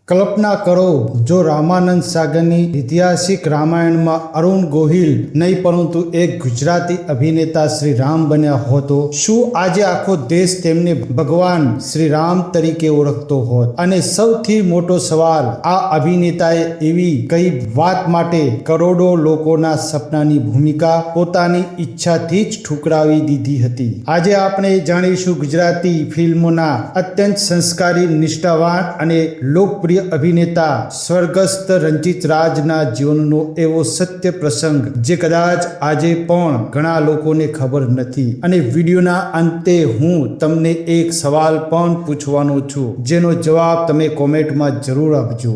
કલ્પના કરો જો રામાનંદ સાગરની ઐતિહાસિક રામાયણમાં અરુણ ગોહિલ નહીં પરંતુ એક ગુજરાતી અભિનેતા શ્રી રામ બન્યા હોતો, શું આજે આખો દેશ તેમને ભગવાન શ્રી રામ તરીકે ઓળખતો હોત? અને સૌથી મોટો સવાલ, આ અભિનેતાએ એવી કઈ વાત માટે કરોડો લોકોના સપનાની ભૂમિકા પોતાની ઈચ્છાથી જ ઠુકરાવી દીધી હતી? આજે આપણે જાણીશું ગુજરાતી ફિલ્મોના અત્યંત સંસ્કારી, નિષ્ઠાવાન અને લોકપ્રિય અભિનેતા સ્વર્ગસ્થ રંજીત રાજના જીવનનો એવો સત્ય પ્રસંગ જે કદાચ આજે પણ ઘણા લોકોને ખબર નથી. અને વિડીયોના અંતે હું તમને એક સવાલ પણ પૂછવાનો છું, જેનો જવાબ તમે કોમેન્ટમાં જરૂર આપજો.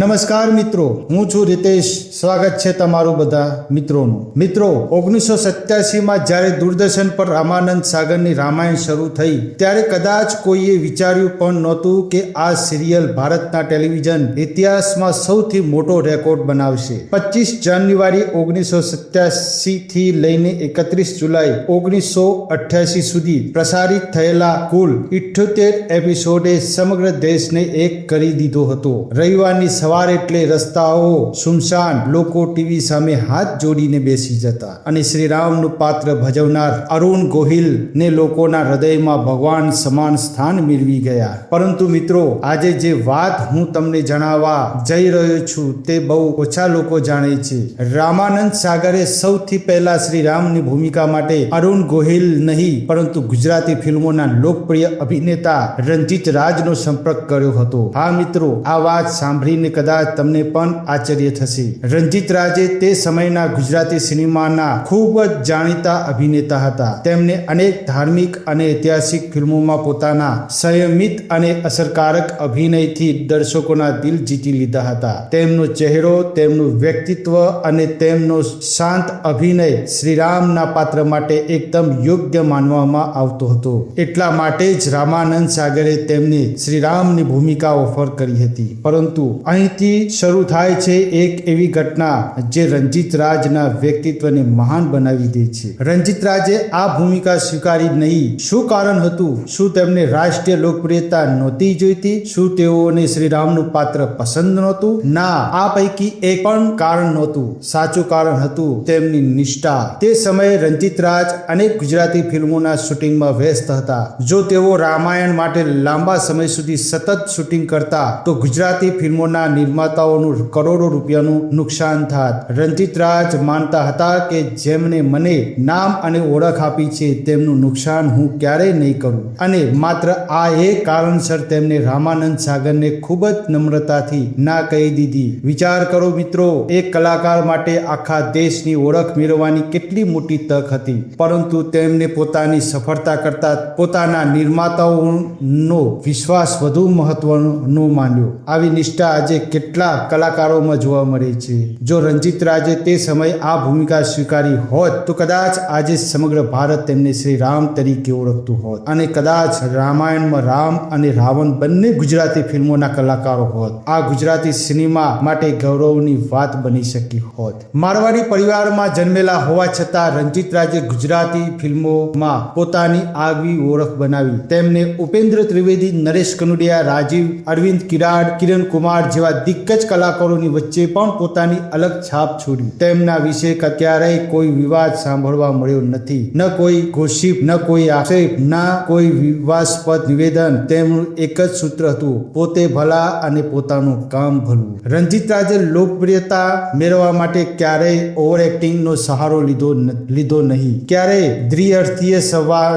નમસ્કાર મિત્રો, હું છું રીતેશ. સ્વાગત છે તમારું બધા મિત્રોનું. મિત્રો, 1987માં જ્યારે દૂરદર્શન પર રામાનંદ સાગરની રામાયણ શરૂ થઈ ત્યારે કદાચ કોઈએ વિચાર્યું પણ નહોતું કે આ સિરિયલ ભારતના ટેલિવિઝન ઇતિહાસમાં સૌથી મોટો રેકોર્ડ બનાવશે. 25 જાન્યુઆરી 1987 થી લઈને 31 જુલાઈ 1988 સુધી પ્રસારિત થયેલા કુલ 78 એપિસોડે સમગ્ર દેશને એક કરી દીધો હતો. રવિવારની સવાર એટલે રસ્તાઓ સુમસાન, લોકો ટીવી સામે હાથ જોડીને બેસી જતા અને શ્રી રામનું પાત્ર ભજવનાર અરુણ ગોહિલ ને લોકોના હૃદયમાં ભગવાન સમાન સ્થાન મેળવી ગયા. પરંતુ મિત્રો, આજે જે વાત હું તમને જણાવવા જઈ રહ્યો છું તે બહુ ઓછા લોકો જાણે છે. રામાનંદ સાગરે સૌથી પહેલા શ્રી રામની ભૂમિકા માટે અરુણ ગોહિલ નહીં પરંતુ ગુજરાતી ફિલ્મોના લોકપ્રિય અભિનેતા રંજીત રાજનો સંપર્ક કર્યો હતો. હા મિત્રો, આ વાત સાંભળીને કદાચ તમને પણ આશ્ચર્ય થશે. રંજીત રાજે તે સમયના ગુજરાતી સિનેમાના ખૂબ જ જાણીતા અભિનેતા હતા. તેમને અનેક ધાર્મિક અને ઐતિહાસિક ફિલ્મોમાં પોતાના સંયમિત અને અસરકારક અભિનયથી દર્શકોના દિલ જીતી લીધા હતા. તેમનો ચહેરો, તેમનું વ્યક્તિત્વ અને તેમનો શાંત અભિનય શ્રીરામના પાત્ર માટે એકદમ યોગ્ય માનવામાં આવતો હતો. એટલા માટે જ રામાનંદ સાગરે તેમને શ્રીરામની ભૂમિકા ઓફર કરી હતી. પરંતુ અહીંથી શરૂ થાય છે એક એવી ઘટના જે રંજીત રાજના વ્યક્તિત્વને મહાન બનાવી દે છે. રંજીત રાજે આ ભૂમિકા સ્વીકારી નહીં. શું કારણ હતું? શું તેમને રાષ્ટ્રીય લોકપ્રિયતા નહોતી જોઈતી? શું તેઓને શ્રીરામનું પાત્ર પસંદ નહોતું? ના, આ પૈકી એક પણ કારણ નહોતું. સાચું કારણ હતું તેમની નિષ્ઠા. તે સમયે રંજીત રાજ અનેક ગુજરાતી ફિલ્મોના શૂટિંગમાં વ્યસ્ત હતા. જો તેઓ રામાયણ માટે લાંબા સમય સુધી સતત શૂટિંગ કરતા તો ગુજરાતી ફિલ્મોના નિર્માતાઓનું કરોડો રૂપિયાનું નુકસાન થાત. રંજીત રાજ માનતા હતા કે જેમને મને નામ અને ઓળખ આપી છે તેમનું નુકસાન હું ક્યારેય નહીં કરું. અને માત્ર આ એક કારણસર તેમને રામાનંદ સાગરને ખૂબ જ નમ્રતાથી ના કહી દીધી. વિચાર કરો મિત્રો, એક કલાકાર માટે આખા દેશની ઓળખ મેળવવાની કેટલી મોટી તક હતી, પરંતુ તેમને પોતાની સફળતા કરતા પોતાના નિર્માતાઓનો વિશ્વાસ વધુ મહત્વનો માન્યો. આવી નિષ્ઠા આજે કેટલા કલાકારોમાં જોવા મળે છે. જો રંજીત રાજે તે સમયે આ ભૂમિકા સ્વીકારી હોત તો કદાચ આજે સમગ્ર ભારત તેમને શ્રી રામ તરીકે ઓળખતું હોત અને કદાચ રામાયણમાં રામ અને રાવણ બંને ગુજરાતી ફિલ્મોના કલાકારો હોત. આ ગુજરાતી સિનેમા માટે ગૌરવની વાત બની શકી હોત. મારવાડી પરિવારમાં જન્મેલા હોવા છતાં રંજીત રાજે ગુજરાતી ફિલ્મોમાં પોતાની આગવી ઓળખ બનાવી. તેમને ઉપેન્દ્ર ત્રિવેદી, નરેશ કનોડિયા, રાજીવ, અરવિંદ કિરાડ, કિરણ કુમાર જેવા દિગ્ગજ કલાકારોની વચ્ચે પણ પોતાની અલગ છાપ છોડી. તેમના વિશે ક્યારેય કોઈ વિવાદ સાંભળવા મળ્યો નથી. ન કોઈ ગોસિપ, ન કોઈ આક્ષેપ, ન કોઈ વિવાદાસ્પદ નિવેદન. તેમનું એક જ સૂત્ર હતું, પોતે ભલા અને પોતાનું કામ ભલું. રંજીત રાજે લોકપ્રિયતા મેળવવા માટે ક્યારેય ઓવર એક્ટિંગનો સહારો લીધો નહીં. ક્યારેય દ્વિઅર્થીય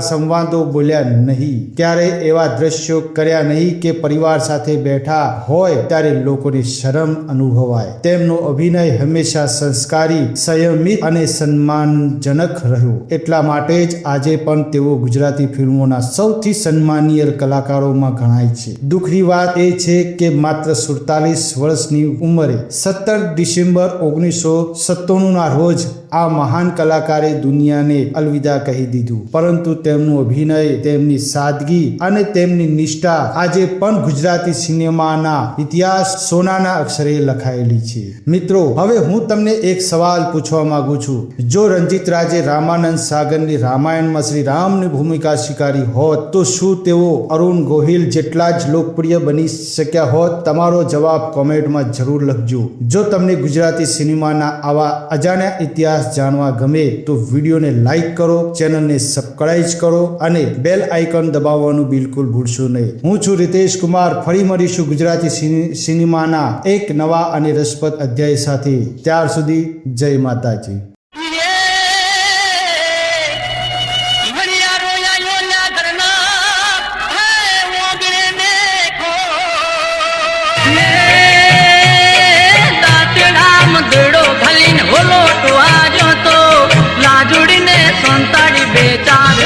સંવાદો બોલ્યા નહીં. ક્યારેય એવા દ્રશ્યો કર્યા નહીં કે પરિવાર સાથે બેઠા હોય ત્યારે લોકોને શરમ અનુભવાય. તેમનો અભિનય હંમેશા સંસ્કારી, સંયમિત અને સન્માનજનક રહ્યો. એટલા માટે જ આજે પણ તેઓ ગુજરાતી ફિલ્મોના સૌથી સન્માનીય કલાકારોમાં ગણાય છે. દુઃખની વાત એ છે કે માત્ર 47 વર્ષની ઉંમરે 17 ડિસેમ્બર 1997 ના રોજ આ મહાન કલાકારે દુનિયાને અલવિદા કહી દીધું. પરંતુ તેમનું અભિનય, તેમની સાદગી અને તેમની નિષ્ઠા આજે પણ ગુજરાતી સિનેમાના ઇતિહાસ સોનાના અક્ષરે લખાયેલી છે. મિત્રો હવે હું તમને એક સવાલ પૂછવા માંગુ છું. જો રંજીત રાજે રામાનંદ સાગરની રામાયણમાં શ્રી રામની ભૂમિકા સ્વીકારી હોત તો શું તેઓ અરુણ ગોહિલ જેટલા જ લોકપ્રિય બની શક્યા હોત? તમારો જવાબ કોમેન્ટમાં જરૂર લખજો. જો તમને ગુજરાતી સિનેમાના આવા અજાણ્યા ઇતિહાસ જાણવા ગમે તો વિડીયોને લાઈક કરો, ચેનલને સબસ્ક્રાઇબ કરો અને બેલ આઇકોન દબાવવાનું બિલકુલ ભૂલશો નહીં. હું છું રિતેશ કુમાર. ફરી મળીશું ગુજરાતી સિનેમાના એક નવા અને રસપ્રદ અધ્યાય સાથે. ત્યાર સુધી જય માતાજી. હોલો તો આજો તો લાજુડીને સંતાડી બેચાર